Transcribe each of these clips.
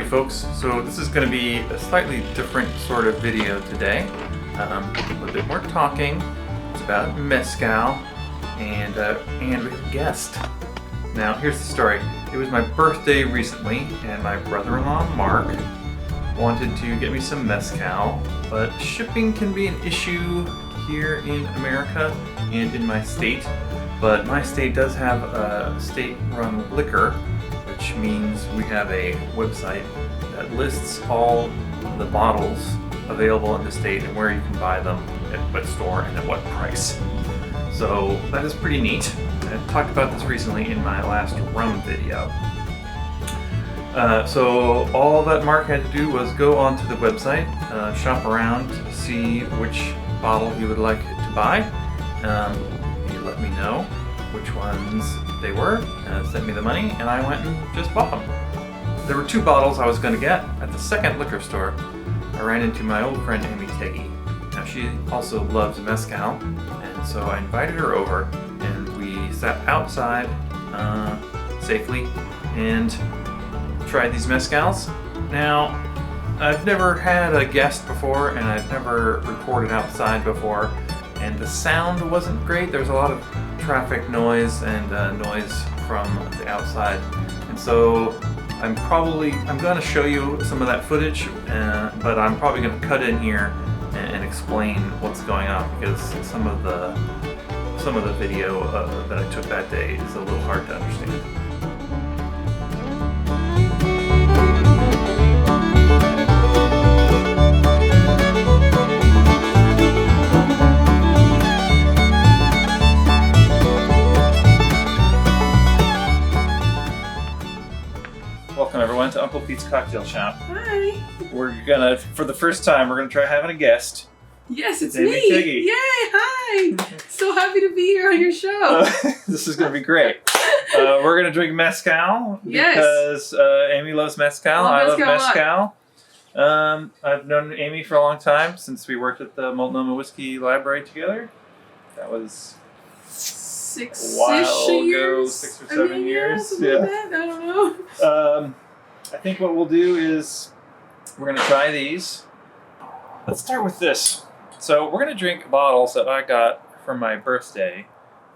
folks. So this is going to be a slightly different sort of video today. A little bit more talking. It's about mezcal and we have a guest. Now here's the story. It was my birthday recently and my brother-in-law Mark wanted to get me some mezcal, but shipping can be an issue here in America and in my state. But my state does have a state-run liquor, which means we have a website that lists all the bottles available in the state and where you can buy them, at what store and at what price. So that is pretty neat. I talked about this recently in my last rum video. So all that Mark had to do was go onto the website, shop around, see which bottle he would like to buy. He let me know which ones they were, sent me the money, and I went and just bought them. There were two bottles I was going to get. At the second liquor store, I ran into my old friend Amy Tegge. Now she also loves mezcal, and so I invited her over, and we sat outside safely and tried these mezcals. Now, I've never had a guest before, and I've never recorded outside before, and the sound wasn't great. There's a lot of traffic noise and noise from the outside, and so I'm going to show you some of that footage, but I'm probably going to cut in here and explain what's going on, because some of the video that I took that day is a little hard to understand. Welcome everyone to Uncle Pete's Cocktail Shop. Hi. We're gonna, for the first time, we're gonna try having a guest. Yes, it's Amy me. Tegge. Yay, hi. So happy to be here on your show. This is gonna be great. We're gonna drink mezcal because Amy loves mezcal. I love mezcal. I've known Amy for a long time, since we worked at the Multnomah Whiskey Library together. That was Six a while ago, years? 6 or 7 years. Yeah. Like that. I don't know. I think what we'll do is we're going to try these. Let's start with this. So we're going to drink bottles that I got for my birthday,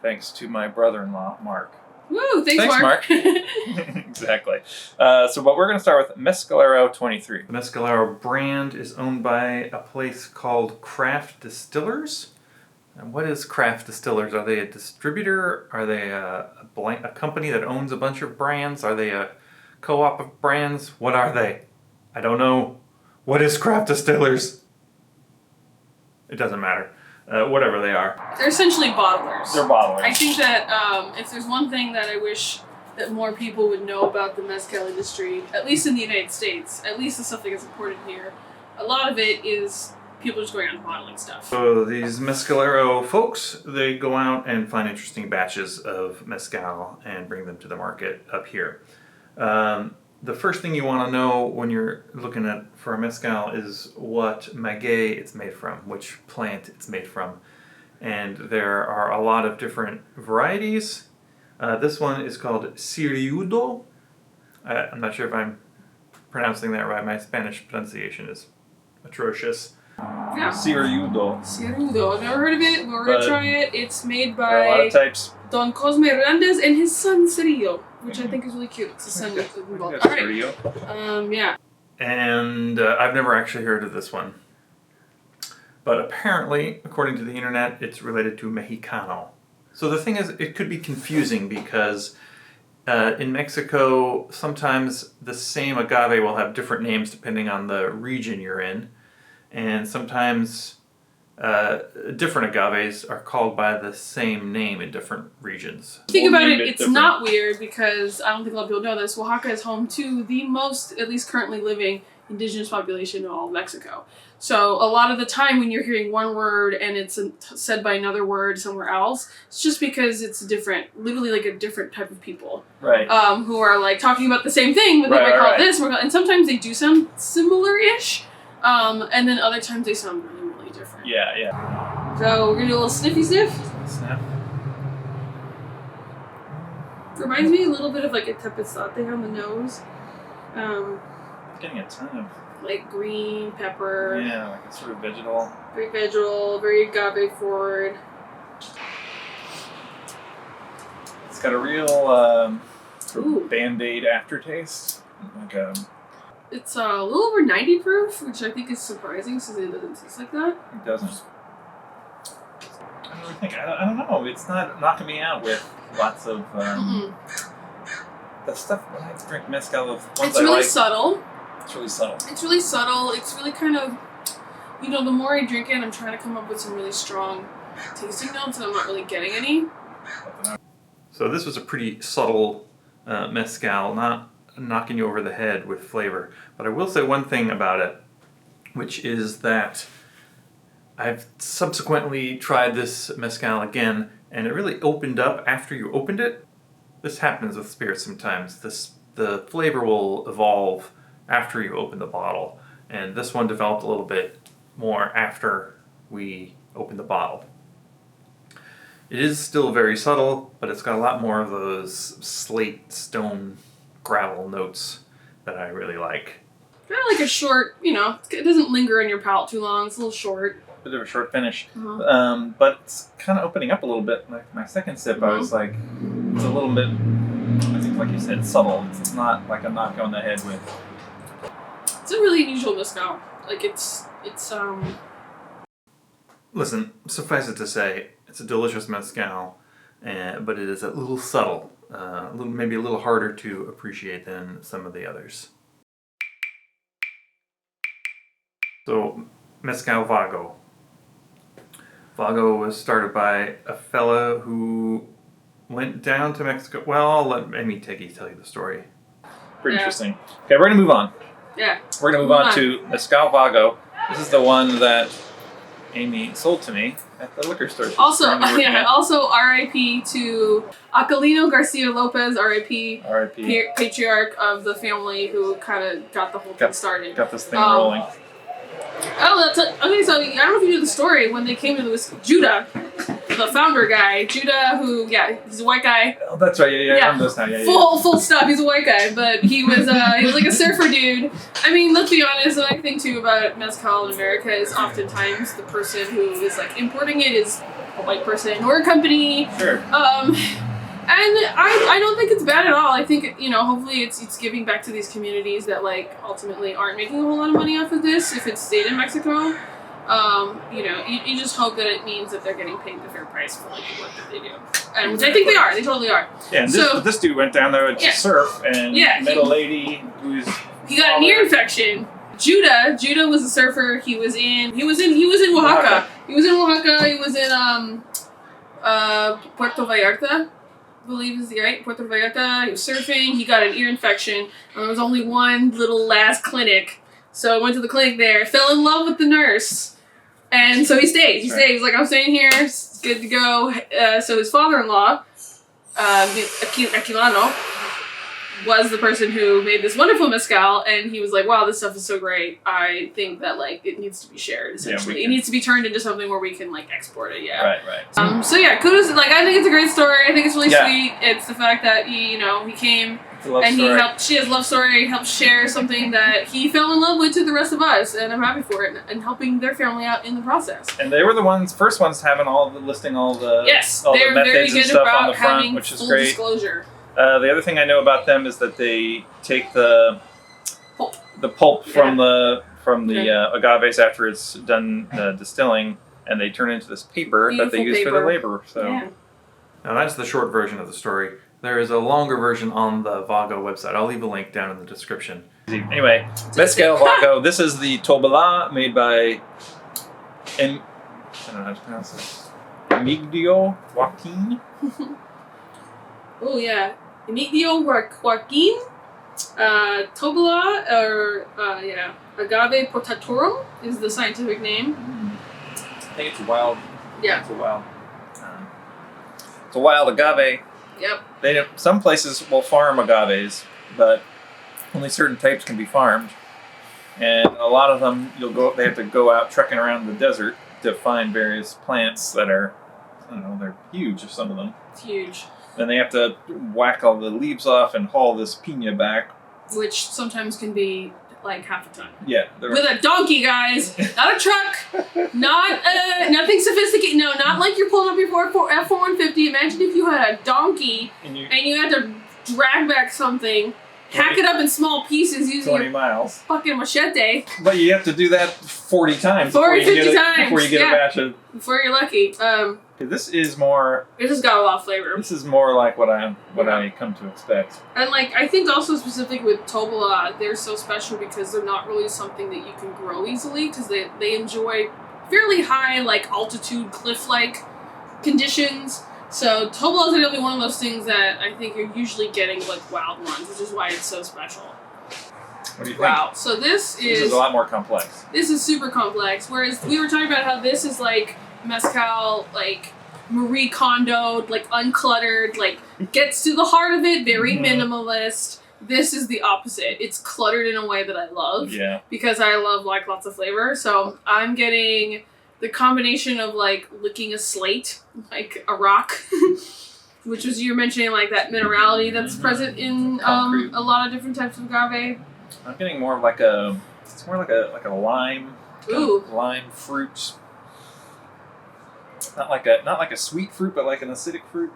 thanks to my brother-in-law, Mark. Woo, thanks Mark. Exactly. So what we're going to start with, Mescalero 23. The Mescalero brand is owned by a place called Craft Distillers. And what is Craft Distillers? Are they a distributor? Are they a company that owns a bunch of brands? Are they a co-op of brands? What are they? I don't know. What is Craft Distillers? It doesn't matter. Whatever they are. They're essentially bottlers. They're bottlers. I think that if there's one thing that I wish that more people would know about the mezcal industry, at least in the United States, at least the stuff that gets imported here, a lot of it is people just going out and bottling stuff. So these Mescalero folks, they go out and find interesting batches of mezcal and bring them to the market up here. The first thing you want to know when you're looking for a mezcal is what maguey it's made from, which plant it's made from. And there are a lot of different varieties. This one is called Cirudo. I'm not sure if I'm pronouncing that right. My Spanish pronunciation is atrocious. Yeah. Cirudo. Cirudo. I've never heard of it, but we're going to try it. It's made by a lot of types. Don Cosme Hernandez and his son Cirillo, which I think is really cute. It's the son that's involved. All right. Yeah. And I've never actually heard of this one. But apparently, according to the internet, it's related to Mexicano. So the thing is, it could be confusing because in Mexico, sometimes the same agave will have different names depending on the region you're in. And sometimes different agaves are called by the same name in different regions. Think about it, it's not weird because I don't think a lot of people know this. Oaxaca is home to the most, at least currently living, indigenous population in all of Mexico. So a lot of the time when you're hearing one word and it's said by another word somewhere else, it's just because it's different, literally like a different type of people. Right. Who are like talking about the same thing, but they might call it this, and sometimes they do sound similar-ish. And then other times they sound really, really different. Yeah, yeah. So we're gonna do a little sniffy sniff. Snap. Reminds me a little bit of like a tepezate on the nose. getting a ton of like green pepper. yeah, like a sort of vegetal. Very vegetal, very agave forward. It's got a real Ooh. Band-Aid aftertaste. Like It's a little over 90 proof, which I think is surprising since it doesn't taste like that. it doesn't. I don't really think. I don't know. It's not knocking me out with lots of the stuff when I drink mezcal of ones It's I really like. subtle. It's really subtle. It's really subtle. It's really kind of, the more I drink it, I'm trying to come up with some really strong tasting notes, and I'm not really getting any. So this was a pretty subtle mezcal, not knocking you over the head with flavor. But I will say one thing about it, which is that I've subsequently tried this mezcal again, and it really opened up after you opened it. This happens with spirits sometimes. The flavor will evolve after you open the bottle, and this one developed a little bit more after we opened the bottle. It is still very subtle, but it's got a lot more of those slate, stone, gravel notes that I really like. Kind of like a short, it doesn't linger in your palate too long. It's a little short. Bit of a short finish, Uh-huh. but it's kind of opening up a little bit. Like my second sip, I was like, it's a little bit, I think like you said, subtle. It's not like a knock on the head with. It's a really unusual mezcal. Like it's Listen, suffice it to say, it's a delicious mezcal, but it is a little subtle, maybe a little harder to appreciate than some of the others. So, Mescal Vago. Vago was started by a fella who went down to Mexico. Well, I'll let Amy Tegge tell you the story. Pretty interesting. Okay, we're going to move on. Yeah. We're going to move on to Mescal Vago. This is the one that Amy sold to me at the liquor store. Also R.I.P. to Aquilino Garcia Lopez, R.I.P. Patriarch of the family who kind of got the whole thing started. Got this thing rolling. Okay, so I don't know if you knew the story when they came to this Judah, the founder guy, Judah, who he's a white guy. Oh, that's right. Yeah. I remember this now. Yeah. Full stop. He's a white guy, but he was like a surfer dude. I mean, let's be honest. The thing too about mezcal in America is oftentimes the person who is like importing it is a white person or a company. Sure. And I don't think it's bad at all. I think, hopefully it's giving back to these communities that, like, ultimately aren't making a whole lot of money off of this if it's stayed in Mexico. You just hope that it means that they're getting paid the fair price for, like, the work that they do. And which I think they are. They totally are. Yeah, and this dude went down there to surf and met a lady who's... He got an ear infection. Judah was a surfer. He was in Oaxaca. He was in Oaxaca. He was in Puerto Vallarta. I believe is right. Puerto Vallarta. He was surfing. He got an ear infection. And there was only one little last clinic. So I went to the clinic there. Fell in love with the nurse. And so he stayed. He's like, I'm staying here. It's good to go. So his father-in-law, Aquilano, was the person who made this wonderful mezcal, and he was like, wow, this stuff is so great. I think that, like, it needs to be shared, essentially. It needs to be turned into something where we can, like, export it, Right. Kudos. Like, I think it's a great story. I think it's really sweet. It's the fact that he came and he helped, she has a love story, helped share something that he fell in love with to the rest of us, and I'm happy for it, and helping their family out in the process. And they were the first ones having listing all the they're methods very and good stuff about on the front, having which is full great. disclosure. The other thing I know about them is that they take the pulp from the agaves after it's done distilling, and they turn it into this paper that they use for the labor. So now that's the short version of the story. There is a longer version on the Vago website. I'll leave a link down in the description. Anyway, Mescal Vago. This is the Tobala made by I don't know how to pronounce this. Emigdio Joaquin. Oh yeah, Emigdio Joaquin, Tobala, or Agave potatorum is the scientific name. I think it's a wild. Yeah, it's a wild agave. Yep. Some places will farm agaves, but only certain types can be farmed, and a lot of them they have to go out trekking around the desert to find various plants that are, they're huge. Some of them. It's huge. Then they have to whack all the leaves off and haul this piña back. Which sometimes can be like half a ton. Yeah. With a donkey, guys. Not a truck. Not nothing sophisticated. No, not like you're pulling up your F-450. Imagine if you had a donkey and you had to drag back something, hack it up in small pieces using 20 your miles. fucking machete. But you have to do that 40 times. 40, 50 times. Before you get a batch of... Before you're lucky. This is more... It just got a lot of flavor. This is more like what I come to expect. And like, I think also specifically with Tobala, they're so special because they're not really something that you can grow easily because they enjoy fairly high like altitude cliff-like conditions. So Tobala is definitely one of those things that I think you're usually getting like wild ones, which is why it's so special. What do you think? Wow. So this is a lot more complex. This is super complex. Whereas we were talking about how this is like Mezcal, like Marie Kondo'd, like uncluttered, like gets to the heart of it, very minimalist. This is the opposite. It's cluttered in a way that I love. Yeah. Because I love like lots of flavor. So I'm getting the combination of like licking a slate, like a rock, which was you were mentioning like that minerality that's present in a lot of different types of agave. I'm getting more of like a, it's more like a lime, Ooh. Lime fruit. Not like a sweet fruit, but like an acidic fruit.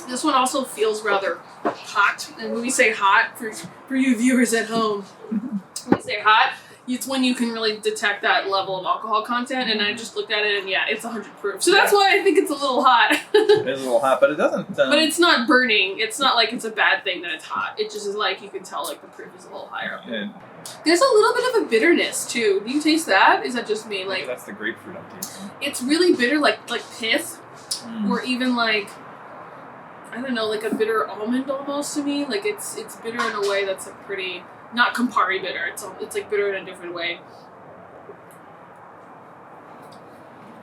This one also feels rather hot. And when we say hot, for you viewers at home, when we say hot, it's when you can really detect that level of alcohol content. And I just looked at it and yeah, it's 100 proof. So that's why I think it's a little hot. It is a little hot, but it doesn't... But it's not burning. It's not like it's a bad thing that it's hot. It just is like, you can tell like the proof is a little higher. There's a little bit of a bitterness too. Do you taste that? Is that just me? Like that's the grapefruit I'm tasting. It's really bitter, like pith, or even like I don't know, like a bitter almond almost to me. Like it's bitter in a way that's a pretty not Campari bitter. It's like bitter in a different way.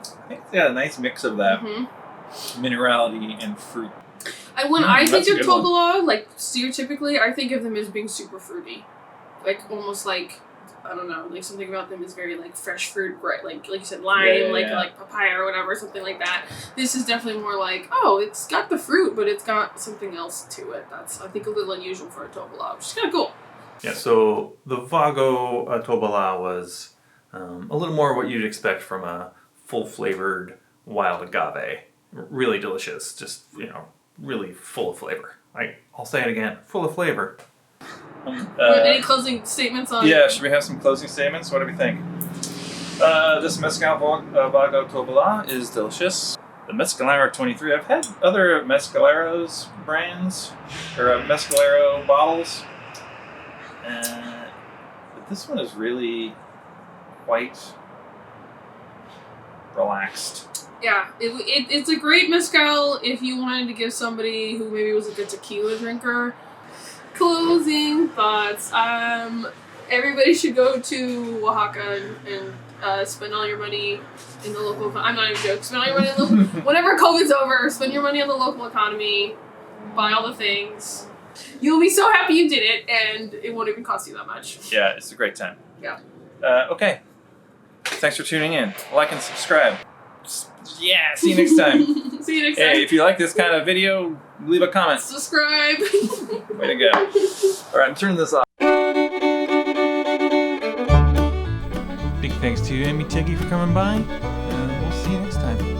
I think it's got a nice mix of that minerality and fruit. And when I think of Tobala, like stereotypically, I think of them as being super fruity. Like almost like I don't know, like something about them is very like fresh fruit, right? Like you said, lime, like papaya or whatever, something like that. This is definitely more like it's got the fruit, but it's got something else to it. That's I think a little unusual for a Tobala, which is kind of cool. Yeah. So the Vago Tobala was a little more what you'd expect from a full flavored wild agave. Really delicious, just really full of flavor. I'll say it again, full of flavor. Any closing statements on? Yeah, should we have some closing statements? What do we think? This Mescal Vago Tobala is delicious. The Mescalero 23. I've had other Mescaleros brands or Mescalero bottles, but this one is really quite relaxed. Yeah, it's a great mezcal if you wanted to give somebody who maybe was a good tequila drinker. Closing thoughts. Everybody should go to Oaxaca and spend all your money in the local. I'm not even joking. Spend all your money in the whenever COVID's over. Spend your money on the local economy. Buy all the things. You'll be so happy you did it, and it won't even cost you that much. Yeah, it's a great time. Yeah. Okay. Thanks for tuning in. Like and subscribe. Yeah, see you next time. See you next time. Hey, if you like this kind of video, leave a comment. Subscribe. Way to go. All right, I'm turning this off. Big thanks to Amy Tegge for coming by. We'll see you next time.